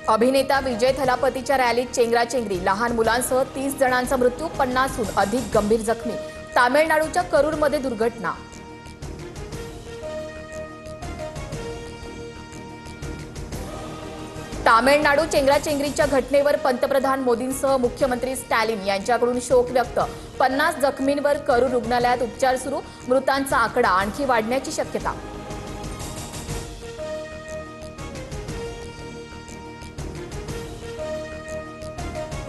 अभिनेता विजय थलापतीच्या रॅलीत चेंगराचेंगरी, लहान मुलांसह 30 जणांचा मृत्यू, 50हून अधिक गंभीर जखमी। तामिळनाडूच्या करूरमध्ये दुर्घटना। तामिळनाडू चेंगराचेंगरीच्या घटनेवर पंतप्रधान मोदींसह मुख्यमंत्री स्टॅलिन यांच्याकडून शोक व्यक्त। 50 जखमींवर करूर रुग्णालयात उपचार सुरू, मृतांचा आकडा आणखी वाढण्याची शक्यता।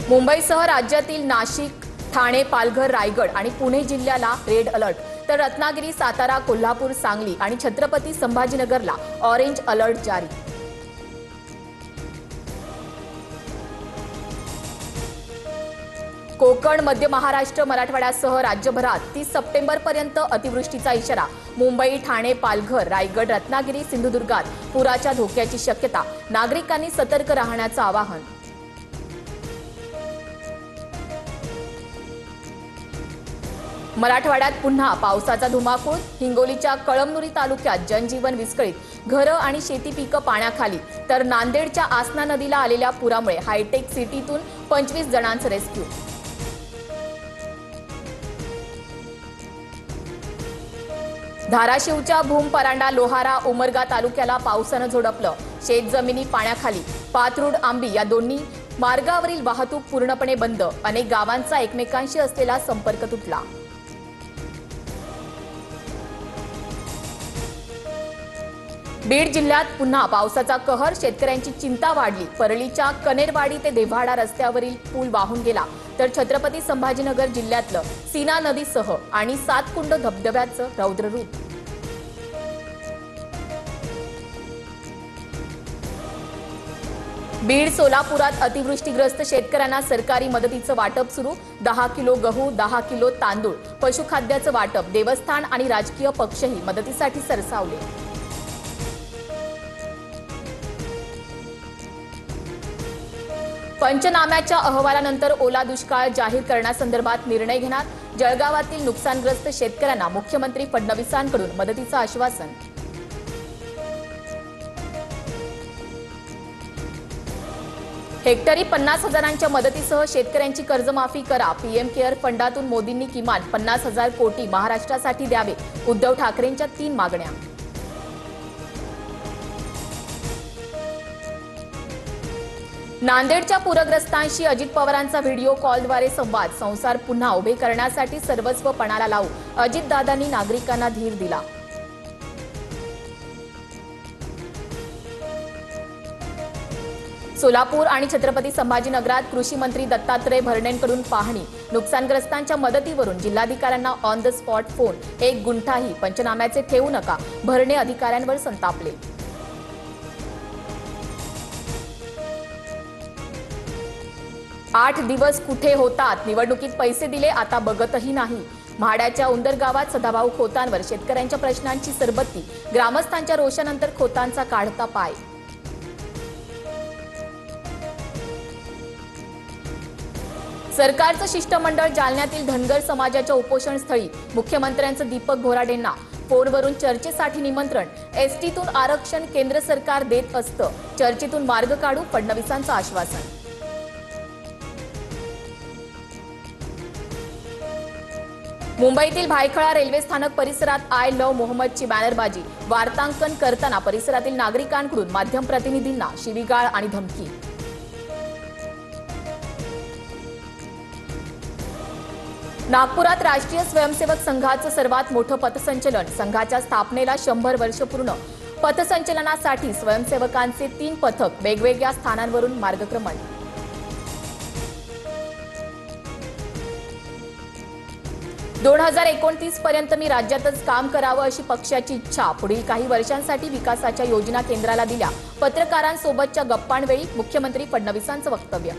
मुंबईसह राज्यातील नाशिक, ठाणे, पालघर, रायगड आणि पुणे जिल्ह्याला रेड अलर्ट, तर रत्नागिरी, सातारा, कोल्हापूर, सांगली आणि छत्रपती संभाजीनगरला ऑरेंज अलर्ट जारी। कोकण, मध्य महाराष्ट्र, मराठवाड्यासह राज्यभरात 30 सप्टेंबरपर्यंत अतिवृष्टीचा इशारा। मुंबई, ठाणे, पालघर, रायगड, रत्नागिरी, सिंधुदुर्गात पुराच्या धोक्याची शक्यता। नागरिकांनी सतर्क राहण्याचं आवाहन। मराठवाड्यात पुन्हा पावसाचा धुमाकूळ। हिंगोलीच्या कळमनुरी तालुक्यात जनजीवन विस्कळीत, घरं आणि शेती पिकं पाण्याखाली, तर नांदेडच्या आसना नदीला आलेल्या पुरामुळे हायटेक सिटीतून 25 जणांचं रेस्क्यू। धाराशिवच्या भूम, परांडा, लोहारा, उमरगा तालुक्याला पावसानं झोडपलं। शेतजमिनी पाण्याखाली। पाथरुड, आंबी या दोन्ही मार्गावरील वाहतूक पूर्णपणे बंद। अनेक गावांचा एकमेकांशी असलेला संपर्क तुटला। बीड जिल्ह्यात पुन्हा पावसाचा कहर, शेतकऱ्यांची चिंता वाढली। परळीच्या कनेरवाडी ते देव्हाडा रस्त्यावरील पूल वाहून गेला, तर छत्रपती संभाजीनगर जिल्ह्यातलं सीना नदीसह आणि सातकुंड धबधब्याचं रौद्ररूप। बीड, सोलापुरात अतिवृष्टीग्रस्त शेतकऱ्यांना सरकारी मदतीचं वाटप सुरू। 10 किलो गहू, 10 किलो तांदूळ, पशुखाद्याचं वाटप। देवस्थान आणि राजकीय पक्षही मदतीसाठी सरसावले। पंचनाम्याच्या अहवालानंतर ओला दुष्काळ जाहीर करण्यासंदर्भात निर्णय घेणार। जळगावातील नुकसानग्रस्त शेतकऱ्यांना मुख्यमंत्री फडणवीसांकडून मदतीचं आश्वासन। हेक्टरी 50,000च्या मदतीसह शेतकऱ्यांची कर्जमाफी करा। पीएम केअर फंडातून मोदींनी किमान 50,000 कोटी महाराष्ट्रासाठी द्यावे। उद्धव ठाकरेंच्या 3 मागण्या। नांदेडच्या पूरग्रस्तांशी अजित पवारांचा व्हिडिओ कॉलद्वारे संवाद। संसार पुन्हा उभे करण्यासाठी सर्वस्व पणाला लावू, अजितदादांनी नागरिकांना धीर दिला। सोलापूर आणि छत्रपती संभाजीनगरात कृषी मंत्री दत्तात्रय भरणेंकडून पाहणी। नुकसानग्रस्तांच्या मदतीवरून जिल्हाधिकाऱ्यांना ऑन द स्पॉट फोन। 1 गुंठाही पंचनाम्याचे ठेवू नका, भरणे अधिकाऱ्यांवर संतापले। 8 दिवस कुठे होतात? निवडणुकीत पैसे दिले, आता बघतही नाही। म्हाड्याच्या उंदर गावात सदाभाऊ खोतांवर शेतकऱ्यांच्या प्रश्नांची सरबत्ती। ग्रामस्थांच्या रोषानंतर खोतांचा काढता पाय। सरकारचं शिष्टमंडळ जालन्यातील धनगर समाजाच्या उपोषणस्थळी। मुख्यमंत्र्यांचं दीपक घोराडेंना फोनवरून चर्चेसाठी निमंत्रण। एसटीतून आरक्षण केंद्र सरकार देत असतं, चर्चेतून मार्ग काढू, फडणवीसांचं आश्वासन। मुंबईतील भायखळा रेल्वे स्थानक परिसरात आय लव्ह मोहम्मदची बॅनरबाजी। वार्तांकन करताना परिसरातील नागरिकांकडून माध्यम प्रतिनिधींना शिवीगाळ आणि धमकी। नागपुरात राष्ट्रीय स्वयंसेवक संघाचं सर्वात मोठं पथसंचलन। संघाच्या स्थापनेला 100 वर्ष पूर्ण। पथसंचलनासाठी स्वयंसेवकांचे 3 पथक वेगवेगळ्या स्थानांवरून मार्गक्रमण। – 2029 पर्यंत मी राज्यातच काम करावं अशी पक्षाची इच्छा। पुढील काही वर्षांसाठी विकासाच्या योजना केंद्राला दिल्या। पत्रकारांसोबतच्या गप्पांवेळी मुख्यमंत्री फडणवीसांचं वक्तव्य।